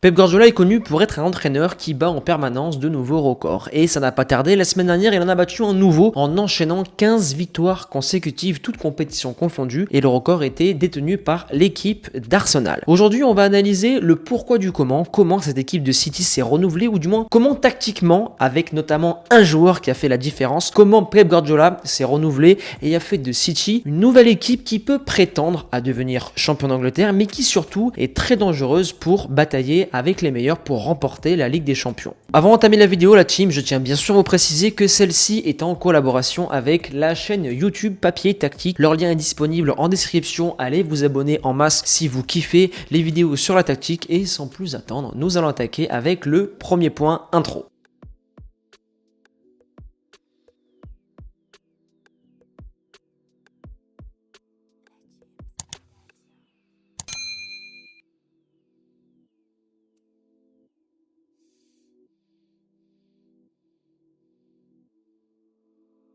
Pep Guardiola est connu pour être un entraîneur qui bat en permanence de nouveaux records. Et ça n'a pas tardé, la semaine dernière, il en a battu un nouveau en enchaînant 15 victoires consécutives, toutes compétitions confondues, et le record était détenu par l'équipe d'Arsenal. Aujourd'hui, on va analyser le pourquoi du comment cette équipe de City s'est renouvelée, ou du moins comment tactiquement, avec notamment un joueur qui a fait la différence, comment Pep Guardiola s'est renouvelé et a fait de City une nouvelle équipe qui peut prétendre à devenir champion d'Angleterre, mais qui surtout est très dangereuse pour batailler avec les meilleurs pour remporter la Ligue des Champions. Avant d'entamer la vidéo, la team, je tiens bien sûr à vous préciser que celle-ci est en collaboration avec la chaîne YouTube Papier Tactique. Leur lien est disponible en description. Allez vous abonner en masse si vous kiffez les vidéos sur la tactique. Et sans plus attendre, nous allons attaquer avec le premier point intro.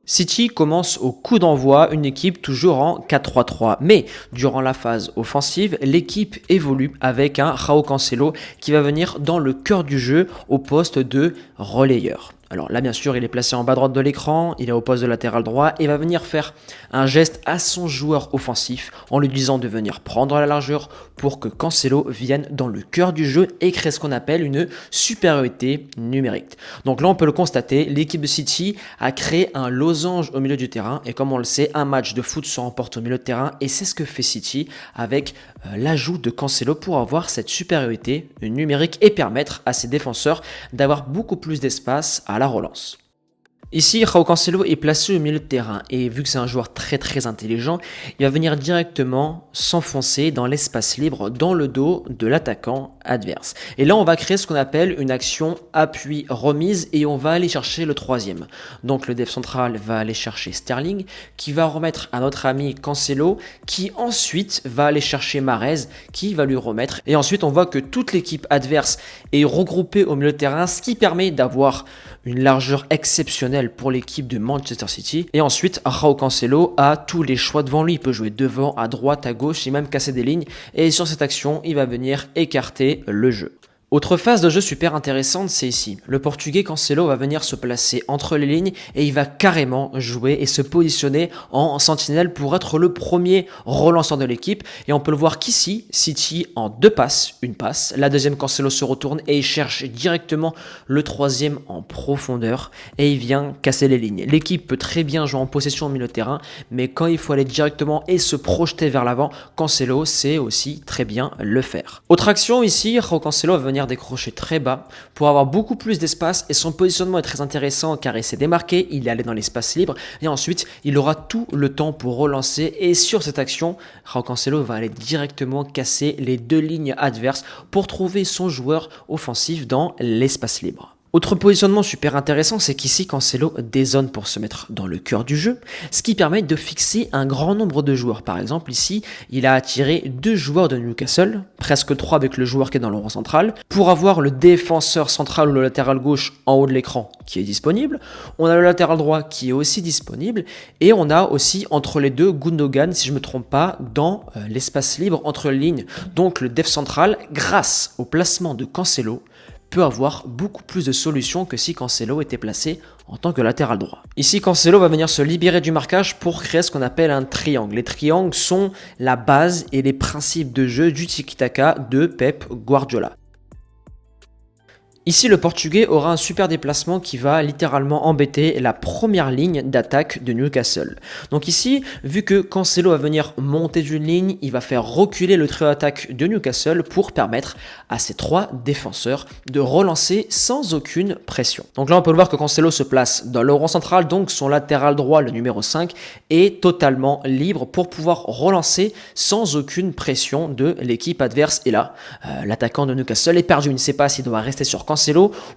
City commence au coup d'envoi, une équipe toujours en 4-3-3. Mais durant la phase offensive, l'équipe évolue avec un João Cancelo qui va venir dans le cœur du jeu au poste de relayeur. Alors là, bien sûr, il est placé en bas droite de l'écran, il est au poste de latéral droit et va venir faire un geste à son joueur offensif en lui disant de venir prendre la largeur pour que Cancelo vienne dans le cœur du jeu et crée ce qu'on appelle une supériorité numérique. Donc là, on peut le constater, l'équipe de City a créé un losange au milieu du terrain et comme on le sait, un match de foot se remporte au milieu de terrain et c'est ce que fait City avec l'ajout de Cancelo pour avoir cette supériorité numérique et permettre à ses défenseurs d'avoir beaucoup plus d'espace à la relance. Ici, João Cancelo est placé au milieu de terrain et vu que c'est un joueur très intelligent, il va venir directement s'enfoncer dans l'espace libre dans le dos de l'attaquant adverse. Et là, on va créer ce qu'on appelle une action appui-remise et on va aller chercher le troisième. Donc le def central va aller chercher Sterling qui va remettre à notre ami Cancelo qui ensuite va aller chercher Mahrez qui va lui remettre. Et ensuite, on voit que toute l'équipe adverse est regroupée au milieu de terrain, ce qui permet d'avoir une largeur exceptionnelle pour l'équipe de Manchester City. Et ensuite, João Cancelo a tous les choix devant lui. Il peut jouer devant, à droite, à gauche, et même casser des lignes. Et sur cette action, il va venir écarter le jeu. Autre phase de jeu super intéressante, c'est ici. Le Portugais Cancelo va venir se placer entre les lignes et il va carrément jouer et se positionner en sentinelle pour être le premier relanceur de l'équipe. Et on peut le voir qu'ici, City en deux passes, une passe. La deuxième, Cancelo se retourne et il cherche directement le troisième en profondeur et il vient casser les lignes. L'équipe peut très bien jouer en possession au milieu de terrain, mais quand il faut aller directement et se projeter vers l'avant, Cancelo sait aussi très bien le faire. Autre action ici, João Cancelo va venir décrocher très bas pour avoir beaucoup plus d'espace et son positionnement est très intéressant car il s'est démarqué, il est allé dans l'espace libre et ensuite il aura tout le temps pour relancer et sur cette action, João Cancelo va aller directement casser les deux lignes adverses pour trouver son joueur offensif dans l'espace libre. Autre positionnement super intéressant, c'est qu'ici Cancelo dézone pour se mettre dans le cœur du jeu, ce qui permet de fixer un grand nombre de joueurs. Par exemple ici, il a attiré 2 joueurs de Newcastle, presque 3 avec le joueur qui est dans le rang central, pour avoir le défenseur central ou le latéral gauche en haut de l'écran qui est disponible. On a le latéral droit qui est aussi disponible et on a aussi entre les deux Gundogan, si je ne me trompe pas, dans l'espace libre entre les lignes. Donc le def central, grâce au placement de Cancelo, peut avoir beaucoup plus de solutions que si Cancelo était placé en tant que latéral droit. Ici, Cancelo va venir se libérer du marquage pour créer ce qu'on appelle un triangle. Les triangles sont la base et les principes de jeu du tiki-taka de Pep Guardiola. Ici, le Portugais aura un super déplacement qui va littéralement embêter la première ligne d'attaque de Newcastle. Donc ici, vu que Cancelo va venir monter d'une ligne, il va faire reculer le trio d'attaque de Newcastle pour permettre à ses 3 défenseurs de relancer sans aucune pression. Donc là, on peut le voir que Cancelo se place dans le rond central, donc son latéral droit, le numéro 5, est totalement libre pour pouvoir relancer sans aucune pression de l'équipe adverse. Et là, l'attaquant de Newcastle est perdu. Il ne sait pas s'il doit rester sur Cancelo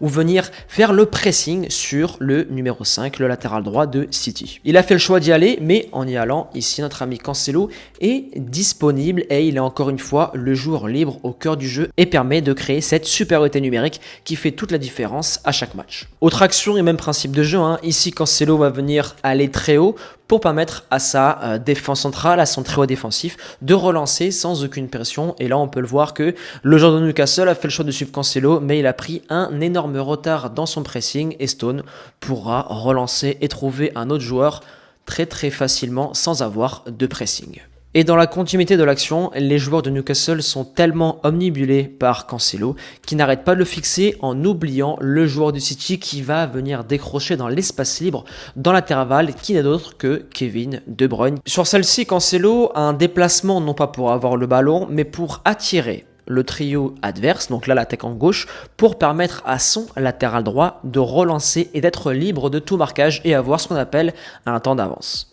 ou venir faire le pressing sur le numéro 5, le latéral droit de City. Il a fait le choix d'y aller, mais en y allant, ici notre ami Cancelo est disponible et il est encore une fois le joueur libre au cœur du jeu et permet de créer cette supériorité numérique qui fait toute la différence à chaque match. Autre action et même principe de jeu, ici Cancelo va venir aller très haut pour permettre à sa défense centrale, à son trio défensif, de relancer sans aucune pression. Et là, on peut le voir que le joueur de Newcastle a fait le choix de suivre Cancelo, mais il a pris un énorme retard dans son pressing et Stone pourra relancer et trouver un autre joueur très facilement sans avoir de pressing. Et dans la continuité de l'action, les joueurs de Newcastle sont tellement omnibulés par Cancelo qu'ils n'arrêtent pas de le fixer en oubliant le joueur du City qui va venir décrocher dans l'espace libre dans l'intervalle qui n'est d'autre que Kevin De Bruyne. Sur celle-ci, Cancelo a un déplacement non pas pour avoir le ballon mais pour attirer le trio adverse, donc là l'attaquant gauche, pour permettre à son latéral droit de relancer et d'être libre de tout marquage et avoir ce qu'on appelle un temps d'avance.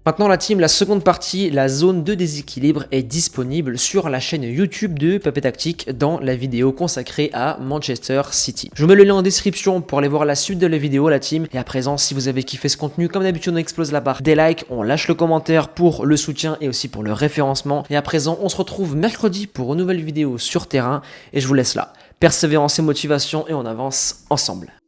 Maintenant la team, la seconde partie, la zone de déséquilibre est disponible sur la chaîne YouTube de Papé Tactique dans la vidéo consacrée à Manchester City. Je vous mets le lien en description pour aller voir la suite de la vidéo la team. Et à présent, si vous avez kiffé ce contenu, comme d'habitude on explose la barre des likes, on lâche le commentaire pour le soutien et aussi pour le référencement. Et à présent, on se retrouve mercredi pour une nouvelle vidéo sur terrain et je vous laisse là. Persévérance et motivation et on avance ensemble.